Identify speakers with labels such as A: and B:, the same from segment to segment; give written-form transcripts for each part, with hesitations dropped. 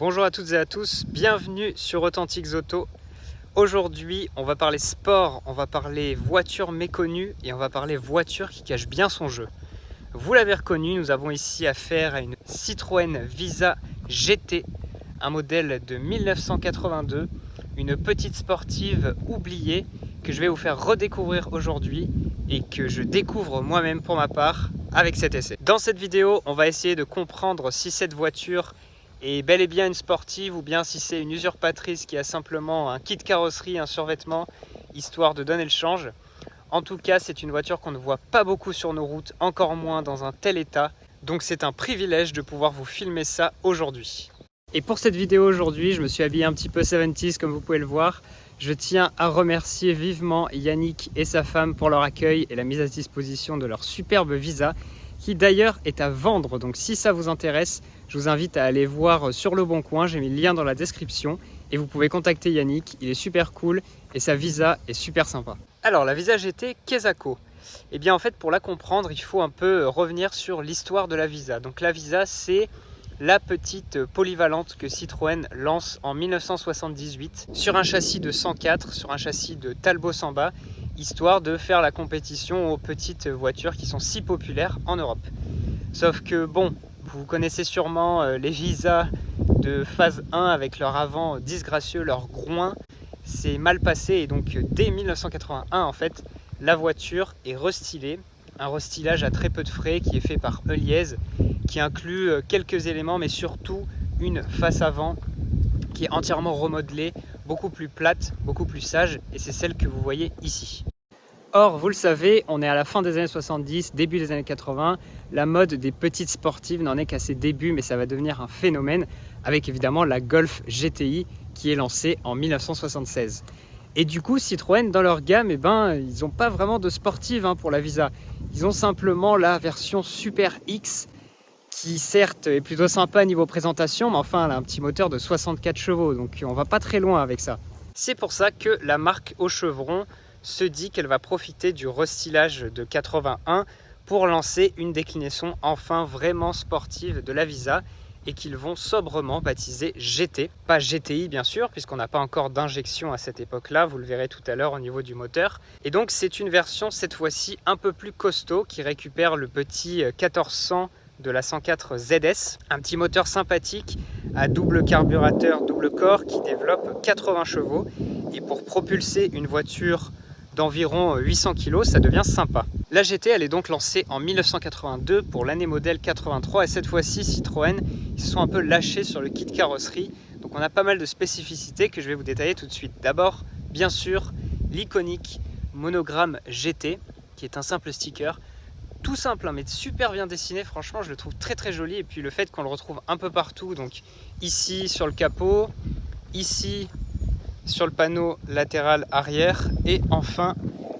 A: Bonjour à toutes et à tous, bienvenue sur Authentiques Auto. Aujourd'hui, on va parler sport, on va parler voitures méconnues et on va parler voiture qui cache bien son jeu. Vous l'avez reconnu, nous avons ici affaire à une Citroën Visa GT, un modèle de 1982, une petite sportive oubliée que je vais vous faire redécouvrir aujourd'hui et que je découvre moi-même pour ma part avec cet essai. Dans cette vidéo, on va essayer de comprendre si cette voiture est bel et bien une sportive ou bien si c'est une usurpatrice qui a simplement un kit carrosserie, un survêtement, histoire de donner le change. En tout cas, c'est une voiture qu'on ne voit pas beaucoup sur nos routes, encore moins dans un tel état. Donc c'est un privilège de pouvoir vous filmer ça aujourd'hui. Et pour cette vidéo aujourd'hui, je me suis habillé un petit peu 70s comme vous pouvez le voir. Je tiens à remercier vivement Yannick et sa femme pour leur accueil et la mise à disposition de leur superbe Visa, qui d'ailleurs est à vendre. Donc si ça vous intéresse, je vous invite à aller voir sur Le Bon Coin, j'ai mis le lien dans la description et vous pouvez contacter Yannick, il est super cool et sa Visa est super sympa. Alors la Visa GT, qu'est-ce que c'est ? Eh bien en fait pour la comprendre, il faut un peu revenir sur l'histoire de la Visa. Donc la Visa c'est la petite polyvalente que Citroën lance en 1978 sur un châssis de 104, sur un châssis de Talbot Samba, histoire de faire la compétition aux petites voitures qui sont si populaires en Europe. Sauf que bon, vous connaissez sûrement les Visa de phase 1 avec leur avant disgracieux, leur groin, c'est mal passé et donc dès 1981 en fait, la voiture est restylée, un restylage à très peu de frais qui est fait par Heuliez, qui inclut quelques éléments mais surtout une face avant qui est entièrement remodelée, beaucoup plus plate, beaucoup plus sage et c'est celle que vous voyez ici. Or, vous le savez, on est à la fin des années 70, début des années 80. La mode des petites sportives n'en est qu'à ses débuts, mais ça va devenir un phénomène avec évidemment la Golf GTI qui est lancée en 1976. Et du coup, Citroën, dans leur gamme, ils n'ont pas vraiment de sportive pour la Visa. Ils ont simplement la version Super X qui certes est plutôt sympa niveau présentation, mais enfin elle a un petit moteur de 64 chevaux, donc on va pas très loin avec ça. C'est pour ça que la marque au chevron se dit qu'elle va profiter du restylage de 81 pour lancer une déclinaison enfin vraiment sportive de la Visa et qu'ils vont sobrement baptiser GT. Pas GTI bien sûr, puisqu'on n'a pas encore d'injection à cette époque-là, vous le verrez tout à l'heure au niveau du moteur. Et donc c'est une version cette fois-ci un peu plus costaud qui récupère le petit 1400 de la 104 ZS, un petit moteur sympathique à double carburateur, double corps qui développe 80 chevaux et pour propulser une voiture d'environ 800 kg, ça devient sympa. La GT, elle est donc lancée en 1982 pour l'année modèle 83 et cette fois-ci Citroën, ils se sont un peu lâchés sur le kit carrosserie. Donc on a pas mal de spécificités que je vais vous détailler tout de suite. D'abord, bien sûr, l'iconique monogramme GT qui est un simple sticker. Tout simple, mais super bien dessiné, franchement je le trouve très très joli. Et puis le fait qu'on le retrouve un peu partout, donc ici sur le capot, ici sur le panneau latéral arrière et enfin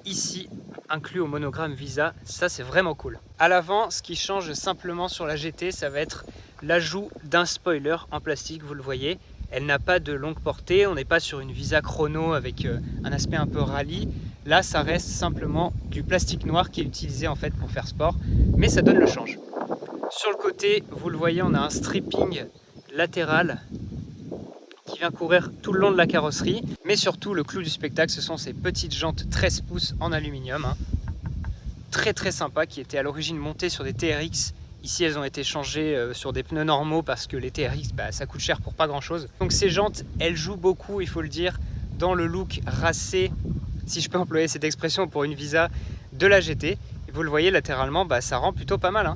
A: ici inclus au monogramme Visa, ça c'est vraiment cool. À l'avant, ce qui change simplement sur la GT, ça va être l'ajout d'un spoiler en plastique, vous le voyez. Elle n'a pas de longue portée, on n'est pas sur une Visa chrono avec un aspect un peu rallye. Là, ça reste simplement du plastique noir qui est utilisé en fait pour faire sport, mais ça donne le change. Sur le côté, vous le voyez, on a un stripping latéral qui vient courir tout le long de la carrosserie, mais surtout le clou du spectacle, ce sont ces petites jantes 13 pouces en aluminium, très très sympa, qui étaient à l'origine montées sur des TRX. Ici, elles ont été changées sur des pneus normaux parce que les TRX, ça coûte cher pour pas grand chose. Donc ces jantes, elles jouent beaucoup, il faut le dire, dans le look racé, si je peux employer cette expression pour une Visa de la GT. Et vous le voyez latéralement, ça rend plutôt pas mal.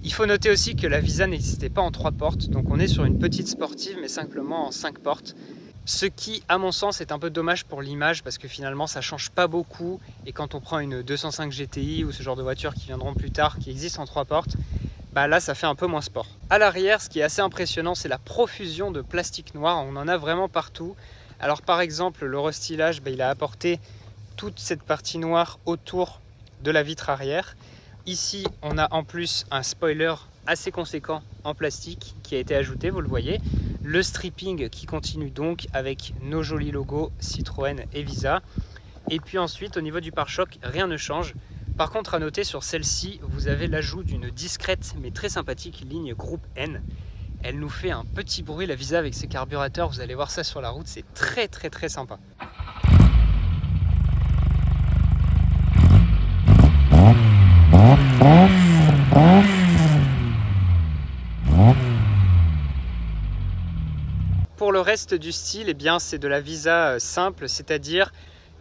A: Il faut noter aussi que la Visa n'existait pas en 3 portes, donc on est sur une petite sportive mais simplement en 5 portes. Ce qui, à mon sens, est un peu dommage pour l'image parce que finalement ça change pas beaucoup. Et quand on prend une 205 GTI ou ce genre de voitures qui viendront plus tard, qui existent en 3 portes, là ça fait un peu moins sport. À l'arrière, ce qui est assez impressionnant, c'est la profusion de plastique noir, on en a vraiment partout. Alors par exemple, le restylage, il a apporté toute cette partie noire autour de la vitre arrière. Ici, on a en plus un spoiler assez conséquent en plastique qui a été ajouté, vous le voyez. Le stripping qui continue donc avec nos jolis logos Citroën et Visa. Et puis ensuite, au niveau du pare-choc, rien ne change. Par contre, à noter sur celle-ci, vous avez l'ajout d'une discrète mais très sympathique ligne groupe N Elle nous fait un petit bruit, la Visa, avec ses carburateurs. Vous allez voir ça sur la route, c'est très très très sympa. Pour le reste du style, eh bien, c'est de la Visa simple, c'est-à-dire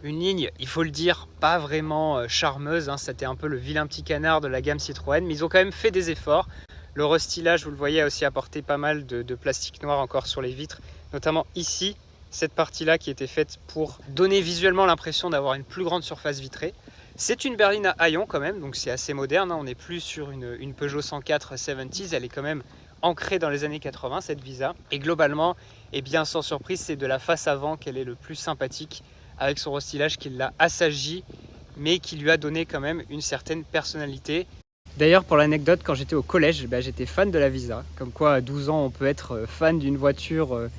A: une ligne, il faut le dire, pas vraiment charmeuse, hein. C'était un peu le vilain petit canard de la gamme Citroën, mais ils ont quand même fait des efforts. Le restylage, vous le voyez, a aussi apporté pas mal de plastique noir encore sur les vitres, notamment ici, cette partie-là qui était faite pour donner visuellement l'impression d'avoir une plus grande surface vitrée. C'est une berline à haillons quand même, donc c'est assez moderne, hein. On n'est plus sur une Peugeot 104 70s, elle est quand même ancrée dans les années 80, cette Visa. Et globalement, eh bien, sans surprise, c'est de la face avant qu'elle est le plus sympathique, avec son restylage qui l'a assagi, mais qui lui a donné quand même une certaine personnalité. D'ailleurs, pour l'anecdote, quand j'étais au collège, j'étais fan de la Visa. Comme quoi, à 12 ans, on peut être fan d'une voiture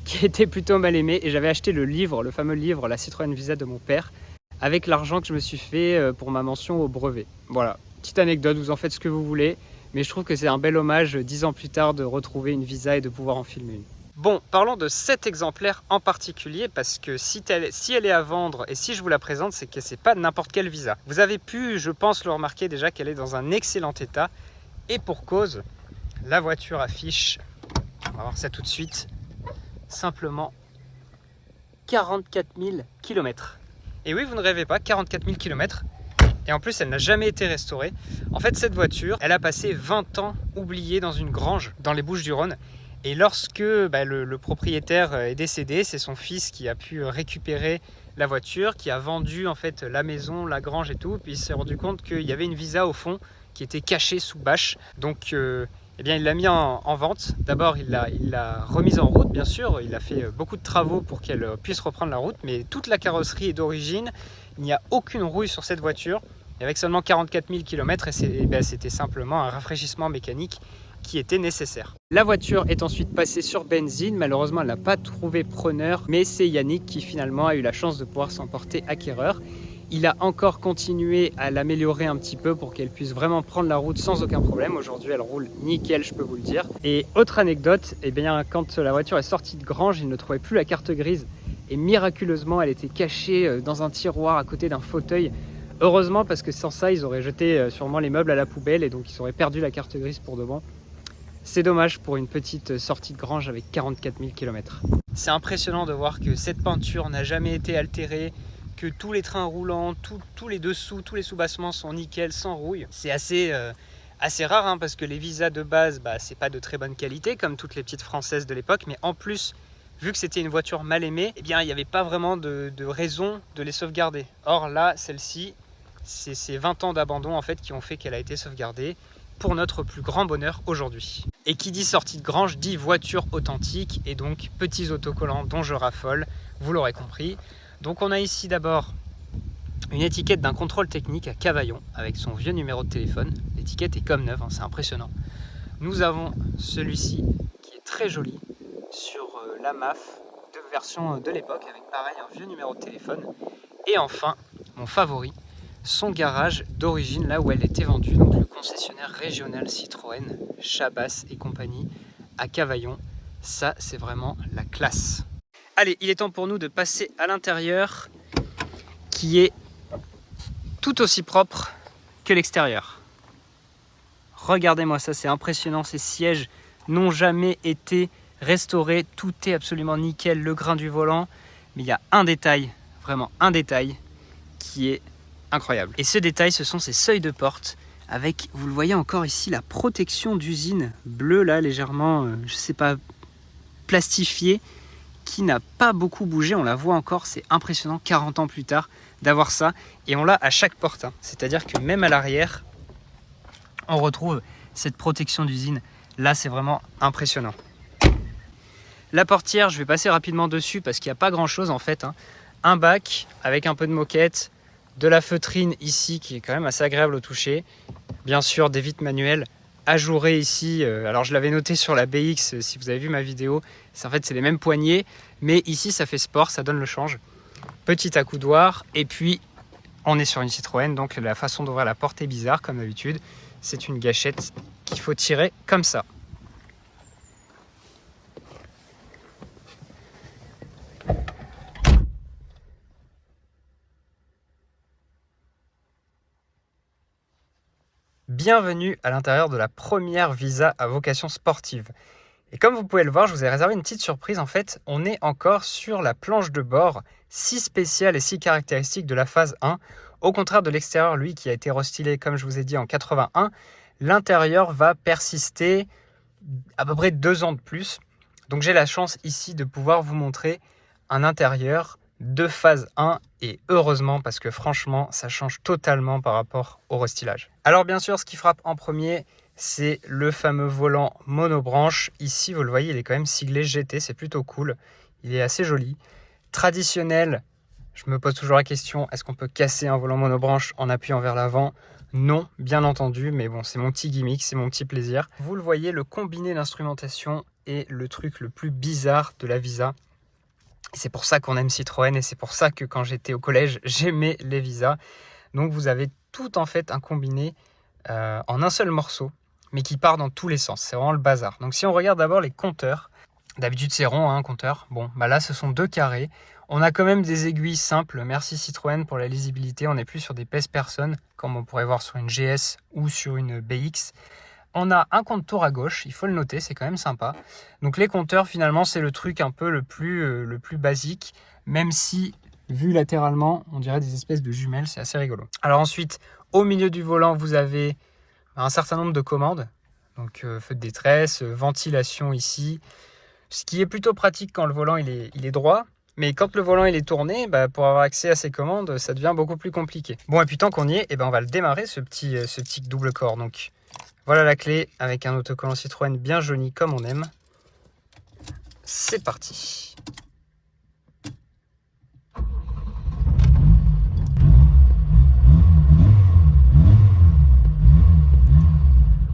A: qui était plutôt mal aimée. Et j'avais acheté le livre, le fameux livre, la Citroën Visa de mon père, avec l'argent que je me suis fait pour ma mention au brevet. Voilà, petite anecdote, vous en faites ce que vous voulez. Mais je trouve que c'est un bel hommage, 10 ans plus tard, de retrouver une Visa et de pouvoir en filmer une. Bon, parlons de cet exemplaire en particulier, parce que si elle est à vendre et si je vous la présente, c'est que c'est pas n'importe quelle Visa. Vous avez pu, je pense, le remarquer déjà qu'elle est dans un excellent état, et pour cause, la voiture affiche, on va voir ça tout de suite, simplement 44 000 km. Et oui, vous ne rêvez pas, 44 000 km. Et en plus, elle n'a jamais été restaurée. En fait, cette voiture, elle a passé 20 ans oubliée dans une grange dans les Bouches-du-Rhône. Et lorsque le propriétaire est décédé, c'est son fils qui a pu récupérer la voiture, qui a vendu en fait la maison, la grange et tout. Puis il s'est rendu compte qu'il y avait une Visa au fond qui était cachée sous bâche. Donc eh bien, il l'a mis en vente. D'abord, il l'a remise en route, bien sûr. Il a fait beaucoup de travaux pour qu'elle puisse reprendre la route. Mais toute la carrosserie est d'origine. Il n'y a aucune rouille sur cette voiture. Et avec seulement 44 000 km, c'était simplement un rafraîchissement mécanique qui était nécessaire. La voiture est ensuite passée sur benzine. Malheureusement, elle n'a pas trouvé preneur, mais c'est Yannick qui finalement a eu la chance de pouvoir s'en porter acquéreur. Il a encore continué à l'améliorer un petit peu pour qu'elle puisse vraiment prendre la route sans aucun problème. Aujourd'hui, elle roule nickel, je peux vous le dire. Et autre anecdote, eh bien, quand la voiture est sortie de grange, il ne trouvait plus la carte grise. Et miraculeusement, elle était cachée dans un tiroir à côté d'un fauteuil. Heureusement, parce que sans ça, ils auraient jeté sûrement les meubles à la poubelle et donc ils auraient perdu la carte grise pour de bon. C'est dommage pour une petite sortie de grange avec 44 000 km. C'est impressionnant de voir que cette peinture n'a jamais été altérée, que tous les trains roulants, tous les dessous, tous les sous-bassements sont nickel, sans rouille. C'est assez rare, hein, parce que les Visas de base, c'est pas de très bonne qualité, comme toutes les petites françaises de l'époque, mais en plus, vu que c'était une voiture mal aimée, eh bien, il n'y avait pas vraiment de raison de les sauvegarder. Or là, celle-ci, c'est ces 20 ans d'abandon en fait qui ont fait qu'elle a été sauvegardée, pour notre plus grand bonheur aujourd'hui. Et qui dit sortie de grange dit voiture authentique et donc petits autocollants dont je raffole, vous l'aurez compris. Donc on a ici d'abord une étiquette d'un contrôle technique à Cavaillon avec son vieux numéro de téléphone. L'étiquette est comme neuve, hein, c'est impressionnant. Nous avons celui-ci qui est très joli sur la MAF de version de l'époque avec pareil un vieux numéro de téléphone. Et enfin, mon favori, son garage d'origine, là où elle était vendue, donc le concessionnaire régional Citroën, Chabas et compagnie, à Cavaillon. Ça, c'est vraiment la classe. Allez, il est temps pour nous de passer à l'intérieur, qui est tout aussi propre que l'extérieur. Regardez-moi ça, c'est impressionnant, ces sièges n'ont jamais été restaurés, tout est absolument nickel, le grain du volant, mais il y a un détail, vraiment un détail, qui est incroyable. Et ce détail, ce sont ces seuils de porte avec, vous le voyez encore ici, la protection d'usine bleue là, légèrement, je sais pas, plastifiée, qui n'a pas beaucoup bougé. On la voit encore, c'est impressionnant 40 ans plus tard d'avoir ça. Et on l'a à chaque porte, hein. C'est-à-dire que même à l'arrière, on retrouve cette protection d'usine. Là, c'est vraiment impressionnant. La portière, je vais passer rapidement dessus parce qu'il n'y a pas grand-chose en fait, hein. Un bac avec un peu de moquette, de la feutrine ici qui est quand même assez agréable au toucher. Bien sûr, des vitres manuelles ajourées ici. Alors je l'avais noté sur la BX si vous avez vu ma vidéo. En fait, c'est les mêmes poignées, mais ici ça fait sport, ça donne le change. Petit accoudoir et puis on est sur une Citroën, donc la façon d'ouvrir la porte est bizarre comme d'habitude. C'est une gâchette qu'il faut tirer comme ça. Bienvenue à l'intérieur de la première Visa à vocation sportive. Et comme vous pouvez le voir, je vous ai réservé une petite surprise. En fait, on est encore sur la planche de bord, si spéciale et si caractéristique de la phase 1. Au contraire de l'extérieur, lui, qui a été restylé, comme je vous ai dit, en 81, l'intérieur va persister à peu près 2 ans de plus. Donc j'ai la chance ici de pouvoir vous montrer un intérieur de phase 1 et heureusement parce que franchement ça change totalement par rapport au restylage. Alors bien sûr ce qui frappe en premier c'est le fameux volant monobranche. Ici vous le voyez il est quand même siglé GT, c'est plutôt cool, il est assez joli. Traditionnel, je me pose toujours la question, est-ce qu'on peut casser un volant monobranche en appuyant vers l'avant? Non, bien entendu, mais bon c'est mon petit gimmick, c'est mon petit plaisir. Vous le voyez, le combiné d'instrumentation est le truc le plus bizarre de la Visa. C'est pour ça qu'on aime Citroën et c'est pour ça que quand j'étais au collège, j'aimais les Visa. Donc vous avez tout en fait un combiné en un seul morceau, mais qui part dans tous les sens. C'est vraiment le bazar. Donc si on regarde d'abord les compteurs, d'habitude c'est rond, hein, un compteur. Bon, bah là ce sont 2 carrés. On a quand même des aiguilles simples. Merci Citroën pour la lisibilité. On n'est plus sur des pèse-personnes, comme on pourrait voir sur une GS ou sur une BX. On a un compte-tour à gauche, il faut le noter, c'est quand même sympa. Donc les compteurs, finalement, c'est le truc un peu le plus basique, même si, vu latéralement, on dirait des espèces de jumelles, c'est assez rigolo. Alors ensuite, au milieu du volant, vous avez un certain nombre de commandes. Donc feu de détresse, ventilation ici, ce qui est plutôt pratique quand le volant il est droit. Mais quand le volant il est tourné, pour avoir accès à ces commandes, ça devient beaucoup plus compliqué. Bon, et puis tant qu'on y est, on va le démarrer, ce petit double corps. Donc voilà la clé avec un autocollant Citroën bien jauni comme on aime. C'est parti.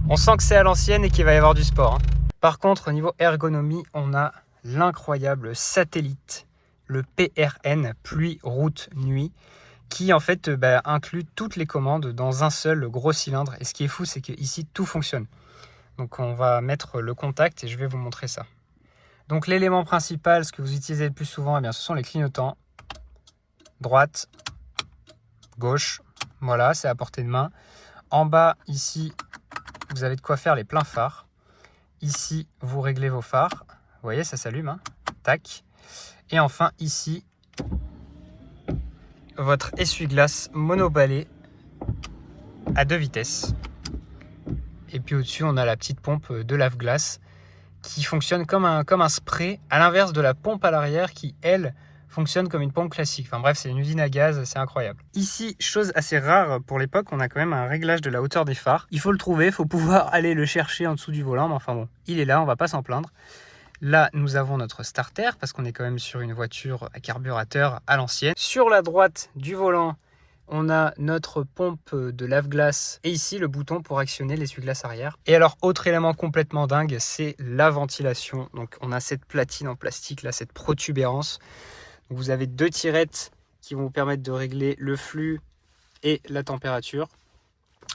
A: On sent que c'est à l'ancienne et qu'il va y avoir du sport, hein. Par contre, au niveau ergonomie, on a l'incroyable satellite, le PRN, pluie, route, nuit, qui en fait inclut toutes les commandes dans un seul gros cylindre. Et ce qui est fou, c'est qu'ici, tout fonctionne. Donc on va mettre le contact et je vais vous montrer ça. Donc l'élément principal, ce que vous utilisez le plus souvent, ce sont les clignotants. Droite, gauche, voilà, c'est à portée de main. En bas, ici, vous avez de quoi faire les pleins phares. Ici, vous réglez vos phares. Vous voyez, ça s'allume, hein. Tac. Et enfin, ici, votre essuie-glace monobalai à 2 vitesses. Et puis au-dessus, on a la petite pompe de lave-glace qui fonctionne comme un spray, à l'inverse de la pompe à l'arrière qui, elle, fonctionne comme une pompe classique. Enfin bref, c'est une usine à gaz, c'est incroyable. Ici, chose assez rare pour l'époque, on a quand même un réglage de la hauteur des phares. Il faut le trouver, il faut pouvoir aller le chercher en dessous du volant, mais enfin bon, il est là, on va pas s'en plaindre. Là, nous avons notre starter, parce qu'on est quand même sur une voiture à carburateur à l'ancienne. Sur la droite du volant, on a notre pompe de lave-glace et ici le bouton pour actionner l'essuie-glace arrière. Et alors, autre élément complètement dingue, c'est la ventilation. Donc, on a cette platine en plastique, là, cette protubérance. Donc, vous avez 2 tirettes qui vont vous permettre de régler le flux et la température.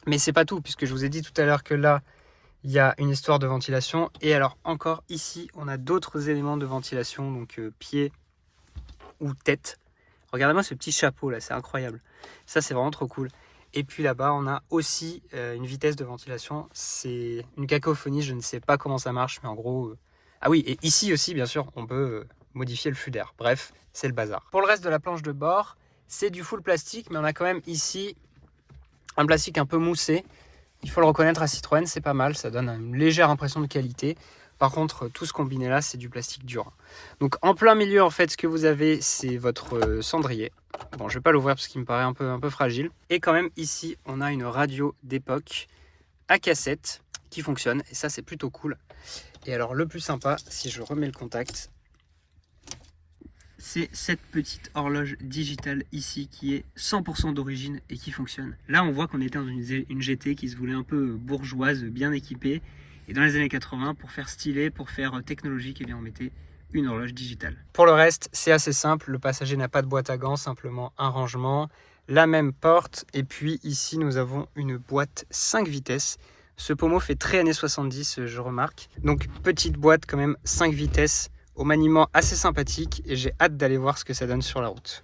A: Mais c'est pas tout, puisque je vous ai dit tout à l'heure que là, il y a une histoire de ventilation. Et alors encore ici, on a d'autres éléments de ventilation, donc pied ou tête. Regardez-moi ce petit chapeau là, c'est incroyable. Ça, c'est vraiment trop cool. Et puis là-bas, on a aussi une vitesse de ventilation. C'est une cacophonie, je ne sais pas comment ça marche, mais en gros... Ah oui, et ici aussi, bien sûr, on peut modifier le flux d'air. Bref, c'est le bazar. Pour le reste de la planche de bord, c'est du full plastique, mais on a quand même ici un plastique un peu moussé. Il faut le reconnaître, à Citroën, c'est pas mal, ça donne une légère impression de qualité. Par contre, tout ce combiné là, c'est du plastique dur. Donc en plein milieu, en fait, ce que vous avez, c'est votre cendrier. Bon, je vais pas l'ouvrir parce qu'il me paraît un peu fragile. Et quand même, ici, on a une radio d'époque à cassette qui fonctionne. Et ça, c'est plutôt cool. Et alors, le plus sympa, si je remets le contact, c'est cette petite horloge digitale ici qui est 100% d'origine et qui fonctionne. Là, on voit qu'on était dans une GT qui se voulait un peu bourgeoise, bien équipée. Et dans les années 80, pour faire stylé, pour faire technologique, on mettait une horloge digitale. Pour le reste, c'est assez simple. Le passager n'a pas de boîte à gants, simplement un rangement, la même porte. Et puis ici, nous avons une boîte 5 vitesses. Ce pommeau fait très années 70, je remarque. Donc, petite boîte quand même, 5 vitesses. Au maniement assez sympathique et j'ai hâte d'aller voir ce que ça donne sur la route.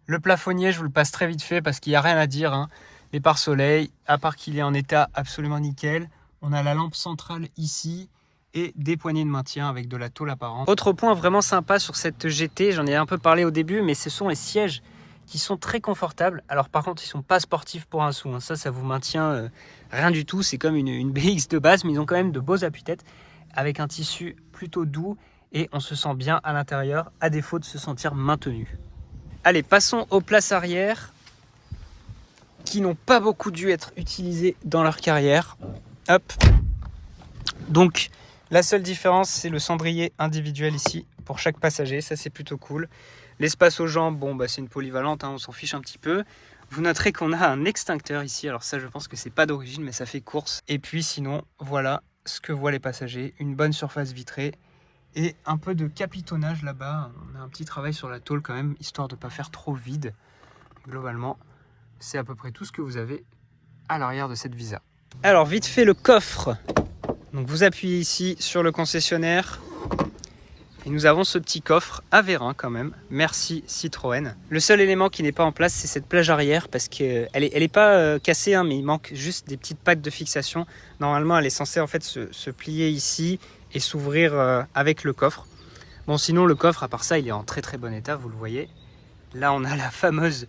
A: Le plafonnier, je vous le passe très vite fait parce qu'il n'y a rien à dire, hein. les pare-soleil, à part qu'il est en état absolument nickel. On a la lampe centrale ici et des poignées de maintien avec de la tôle apparente. Autre point vraiment sympa sur cette GT, j'en ai un peu parlé au début, mais ce sont les sièges qui sont très confortables. Alors par contre, ils sont pas sportifs pour un sou, hein. Ça vous maintient rien du tout. C'est comme une BX de base, mais ils ont quand même de beaux appuis-têtes avec un tissu plutôt doux et on se sent bien à l'intérieur, à défaut de se sentir maintenu. Allez, passons aux places arrière qui n'ont pas beaucoup dû être utilisées dans leur carrière. Hop. Donc, la seule différence, c'est le cendrier individuel ici pour chaque passager. Ça, c'est plutôt cool. L'espace aux jambes, bon, bah, c'est une polyvalente, hein, on s'en fiche un petit peu. Vous noterez qu'on a un extincteur ici. Alors ça, je pense que c'est pas d'origine, mais ça fait course. Et puis sinon, voilà ce que voient les passagers. Une bonne surface vitrée et un peu de capitonnage là-bas. On a un petit travail sur la tôle quand même, histoire de ne pas faire trop vide. Globalement, c'est à peu près tout ce que vous avez à l'arrière de cette Visa. Alors, vite fait, le coffre. Donc, vous appuyez ici sur le concessionnaire. Et nous avons ce petit coffre à vérin quand même. Merci Citroën. Le seul élément qui n'est pas en place, c'est cette plage arrière parce qu'elle est pas cassée, hein, mais il manque juste des petites pattes de fixation. Normalement, elle est censée en fait se plier ici et s'ouvrir avec le coffre. Bon, sinon, le coffre, à part ça, il est en très très bon état, vous le voyez. Là, on a la fameuse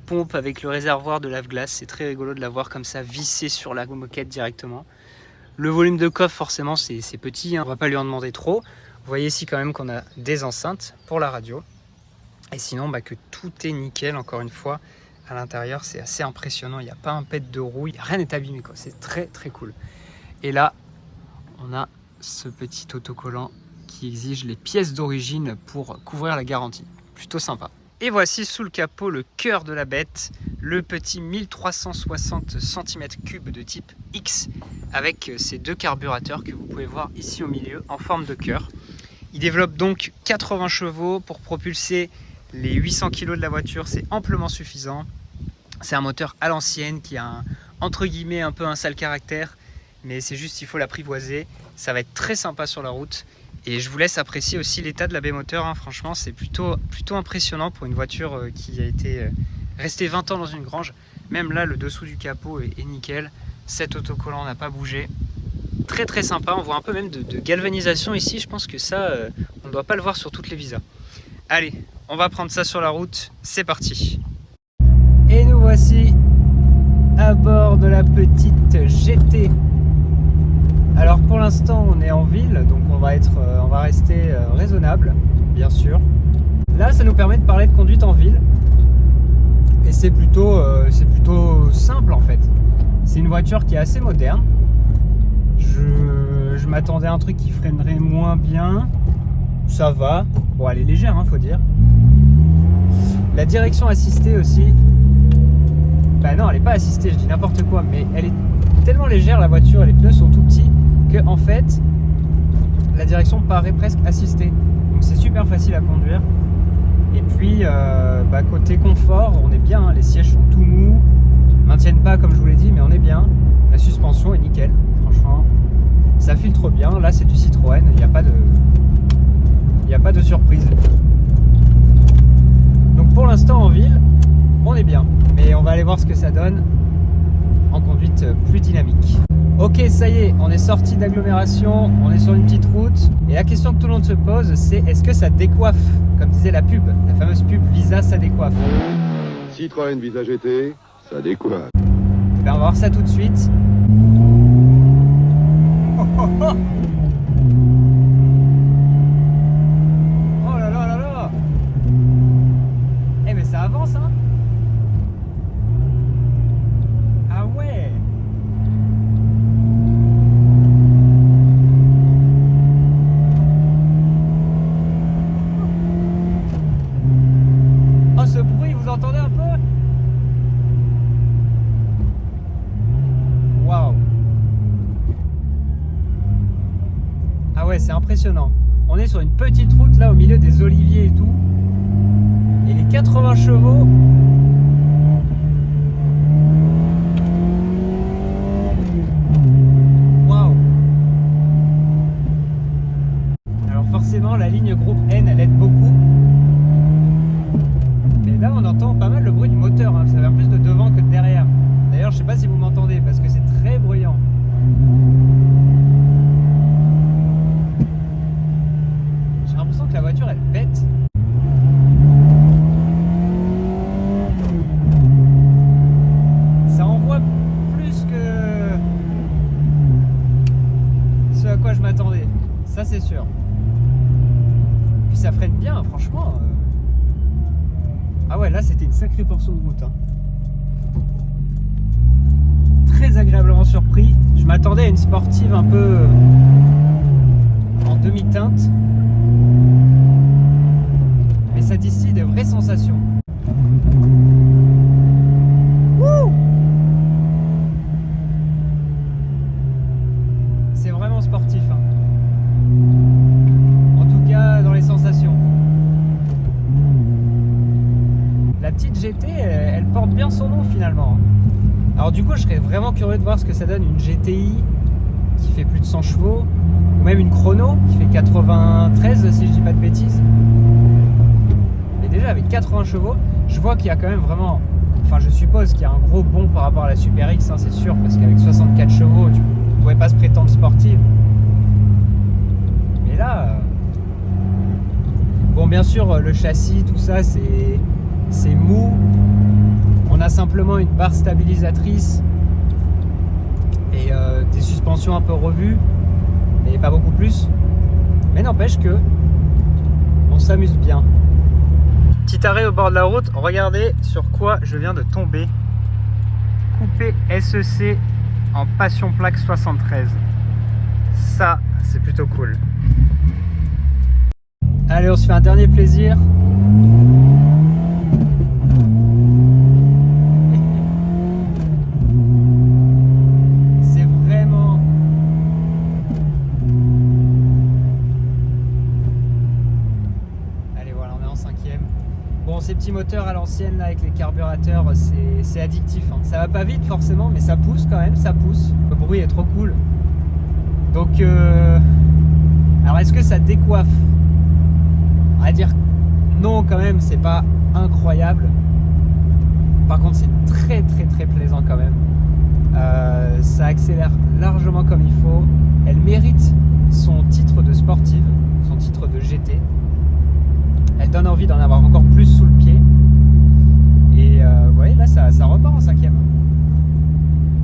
A: pompe avec le réservoir de lave-glace. C'est très rigolo de la voir comme ça, vissée sur la moquette directement. Le volume de coffre, forcément, c'est petit, hein. On ne va pas lui en demander trop. Vous voyez ici quand même qu'on a des enceintes pour la radio. Et sinon, bah, que tout est nickel, encore une fois. À l'intérieur, c'est assez impressionnant. Il n'y a pas un pet de roue, rien n'est abîmé, quoi. C'est très très cool. Et là, on a ce petit autocollant qui exige les pièces d'origine pour couvrir la garantie. Plutôt sympa. Et voici sous le capot le cœur de la bête, le petit 1360 cm3 de type X avec ces deux carburateurs que vous pouvez voir ici au milieu en forme de cœur. Il développe donc 80 chevaux pour propulser les 800 kg de la voiture, c'est amplement suffisant. C'est un moteur à l'ancienne qui a entre guillemets un peu un sale caractère, mais c'est juste il faut l'apprivoiser. Ça va être très sympa sur la route. Et je vous laisse apprécier aussi l'état de la B-moteur, hein. Franchement, c'est plutôt impressionnant pour une voiture qui a été restée 20 ans dans une grange. Même là, le dessous du capot est nickel. Cet autocollant n'a pas bougé. Très très sympa. On voit un peu même de galvanisation ici. Je pense que ça, on ne doit pas le voir sur toutes les Visas. Allez, on va prendre ça sur la route. C'est parti. Et nous voici à bord de la petite GT. Alors pour l'instant on est en ville, donc on va rester raisonnable, bien sûr. Là ça nous permet de parler de conduite en ville. Et c'est plutôt simple en fait. C'est une voiture qui est assez moderne. Je m'attendais à un truc qui freinerait moins bien. Ça va. Bon, elle est légère, hein, faut dire. La direction assistée aussi. Bah non, elle n'est pas assistée, je dis n'importe quoi. Mais elle est tellement légère la voiture et les pneus sont tout petits que en fait la direction paraît presque assistée. Donc c'est super facile à conduire. Et puis côté confort, on est bien, hein. Les sièges sont tout mous, maintiennent pas comme je vous l'ai dit, mais on est bien. La suspension est nickel, franchement. Ça filtre bien. Là c'est du Citroën, il n'y a pas de surprise. Donc pour l'instant en ville, on est bien. Mais on va aller voir ce que ça donne en conduite plus dynamique. Ok, ça y est, on est sorti d'agglomération, on est sur une petite route. Et la question que tout le monde se pose, c'est est-ce que ça décoiffe? Comme disait la pub, la fameuse pub Visa, ça décoiffe.
B: Citroën Visa GT, ça décoiffe.
A: Ben, on va voir ça tout de suite. Oh, oh, oh. Oh là là là là. Eh mais ça avance, hein. Ah ouais. Oh, ce bruit, vous entendez un peu? Waouh. Ah ouais, c'est impressionnant. On est sur une petite route là au milieu des oliviers et tout. Et les 80 chevaux. Waouh. Alors forcément la ligne groupe N elle aide beaucoup. Mais là on entend pas mal le bruit du moteur, hein. Ça vient plus de devant que de derrière. D'ailleurs je sais que la voiture elle pète. Ça envoie plus que ce à quoi je m'attendais, ça c'est sûr. Puis ça freine bien, franchement. Ah ouais, là c'était une sacrée portion de route. Hein. Très agréablement surpris. Je m'attendais à une sportive un peu en demi-teinte. Mais ça distille de vraies sensations. Wouh! C'est vraiment sportif. Hein. En tout cas, dans les sensations. La petite GT, elle porte bien son nom finalement. Alors du coup, je serais vraiment curieux de voir ce que ça donne une GTI qui fait plus de 100 chevaux, ou même une Chrono qui fait 93 si je dis pas de bêtises. Mais déjà avec 80 chevaux, je vois qu'il y a quand même vraiment, enfin je suppose qu'il y a un gros bond par rapport à la Super X, hein, c'est sûr, parce qu'avec 64 chevaux, tu ne pouvais pas se prétendre sportive. Mais là, bon bien sûr le châssis, tout ça c'est mou. On a simplement une barre stabilisatrice et des suspensions un peu revues, mais pas beaucoup plus. Mais n'empêche que on s'amuse bien. Petit arrêt au bord de la route, regardez sur quoi je viens de tomber. Coupé SEC en Passion Plaque 73. Ça, c'est plutôt cool. Allez, on se fait un dernier plaisir. Bon, ces petits moteurs à l'ancienne avec les carburateurs, c'est addictif. Hein. Ça va pas vite forcément, mais ça pousse quand même, ça pousse. Le bruit est trop cool. Donc, alors est-ce que ça décoiffe? On va dire non quand même, c'est pas incroyable. Par contre, c'est très plaisant quand même. Ça accélère largement comme il faut. Elle mérite son titre de sportive, son titre de GT. Elle donne envie d'en avoir encore plus sous le pied. Et vous voyez, là, ça repart en 5e.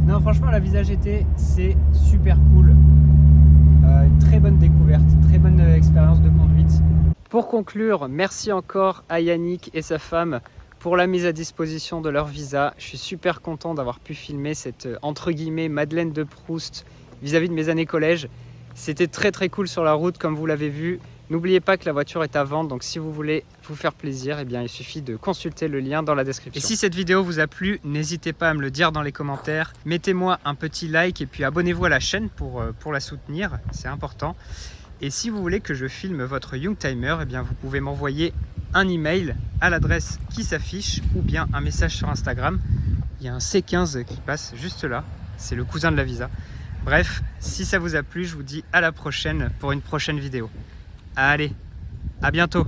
A: Non, franchement, la Visa GT, c'est super cool. Une très bonne découverte, très bonne expérience de conduite. Pour conclure, merci encore à Yannick et sa femme pour la mise à disposition de leur Visa. Je suis super content d'avoir pu filmer cette, entre guillemets, Madeleine de Proust vis-à-vis de mes années collège. C'était très cool sur la route, comme vous l'avez vu. N'oubliez pas que la voiture est à vendre, donc si vous voulez vous faire plaisir, eh bien, il suffit de consulter le lien dans la description. Et si cette vidéo vous a plu, n'hésitez pas à me le dire dans les commentaires. Mettez-moi un petit like et puis abonnez-vous à la chaîne pour la soutenir, c'est important. Et si vous voulez que je filme votre Youngtimer, eh bien, vous pouvez m'envoyer un email à l'adresse qui s'affiche ou bien un message sur Instagram. Il y a un C15 qui passe juste là, c'est le cousin de la Visa. Bref, si ça vous a plu, je vous dis à la prochaine pour une prochaine vidéo. Allez, à bientôt!